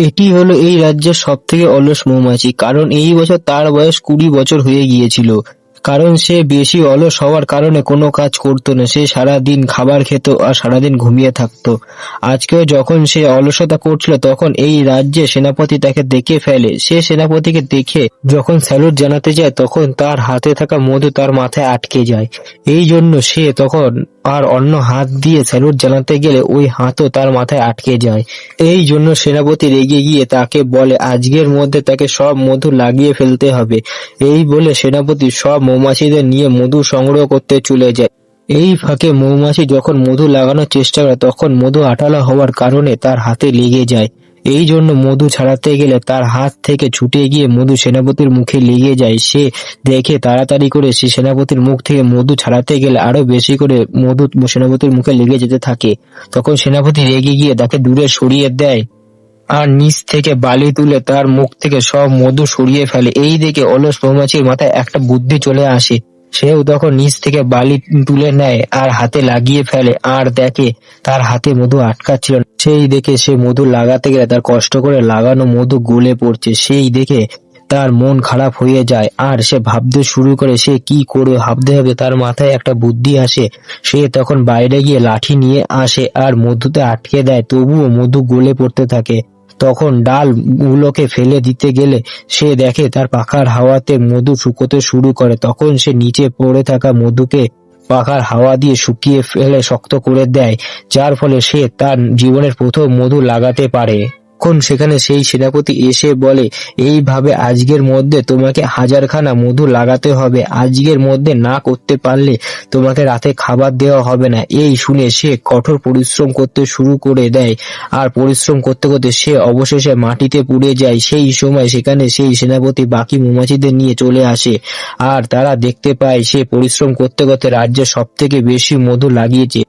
এটি হলো এই রাজ্যের সবথেকে অলস মৌমাছি, কারণ এই বছর তার বয়স 20 বছর হয়ে গিয়েছিল। কারণ সে বেশি অলস হওয়ার কারণে কোনো কাজ করতো না, সে সারাদিন খাবার খেত আর সারাদিন ঘুমিয়ে থাকতো। আজকেও যখন সে অলসতা করছিল তখন এই রাজ্যে সেনাপতি তাকে দেখে ফেলে। সে সেনাপতিকে দেখে যখন স্যালুট জানাতে যায় তখন তার হাতে থাকা মধু তার মাথায় আটকে যায়। এই জন্য সে তখন আর অন্য হাত দিয়ে স্যালুট জানাতে গেলে ওই হাতও তার মাথায় আটকে যায়। এই জন্য সেনাপতি রেগে গিয়ে তাকে বলে আজকের মধ্যে তাকে সব মধু লাগিয়ে ফেলতে হবে। এই বলে সেনাপতি সব মৌমাছিদের নিয়ে মধু সংগ্রহ করতে চলে যায়। এই ফাঁকে মৌমাছি যখন মধু লাগানোর চেষ্টা করে তখন মধু আঠালো হওয়ার কারণে তার হাতে লেগে যায়। এই জন্য মধু ছাড়াতে গেলে তার হাত থেকে ছুটে গিয়ে মধু সেনাপতির মুখে লেগে যায়। সে দেখে তাড়াতাড়ি করে সে সেনাপতির মুখ থেকে মধু ছাড়াতে গেলে আরো বেশি করে মধু সেনাপতির মুখে লেগে যেতে থাকে। তখন সেনাপতি রেগে গিয়ে তাকে দূরে সরিয়ে দেয় আর নিচ থেকে বালি তুলে তার মুখ থেকে সব মধু সরিয়ে ফেলে। এই দেখে অলস মৌমাছির মাথায় একটা বুদ্ধি চলে আসে। সেও তখন নিচ থেকে বালি তুলে নেয় আর হাতে লাগিয়ে ফেলে আর দেখে তার হাতে মধু আটকাচ্ছিল না। সেই দেখে সে মধু লাগাতে গেলে তার কষ্ট করে লাগানো মধু গলে পড়ছে। সেই দেখে তার মন খারাপ হয়ে যায় আর সে ভাবতে শুরু করে সে কি করে ভাবতে হবে। তার মাথায় একটা বুদ্ধি আসে। সে তখন বাইরে গিয়ে লাঠি নিয়ে আসে আর মধুতে আটকে দেয়, তবুও মধু গলে পড়তে থাকে। তখন ডাল গুলোকে ফেলে দিতে গেলে সে দেখে তার পাখার হাওয়াতে মধু শুকোতে শুরু করে। তখন সে নিচে পড়ে থাকা মধুকে পাখার হাওয়া দিয়ে শুকিয়ে ফেলে শক্ত করে দেয়, যার ফলে সে তার জীবনের প্রথম মধু লাগাতে পারে। তখন সেখানে সেই সেনাপতি এসে বলে, এইভাবে আজকের মধ্যে তোমাকে 1000 খানা মধু লাগাতে হবে। আজকের মধ্যে না করতে পারলে তোমাকে রাতে খাবার দেওয়া হবে না। এই শুনে সে কঠোর পরিশ্রম করতে শুরু করে দেয় আর পরিশ্রম করতে করতে সে অবশেষে মাটিতে পুড়ে যায়। সেই সময় সেখানে সেই সেনাপতি বাকি মৌমাছিদের নিয়ে চলে আসে আর তারা দেখতে পায় সে পরিশ্রম করতে করতে রাজ্যের সবথেকে বেশি মধু লাগিয়েছে।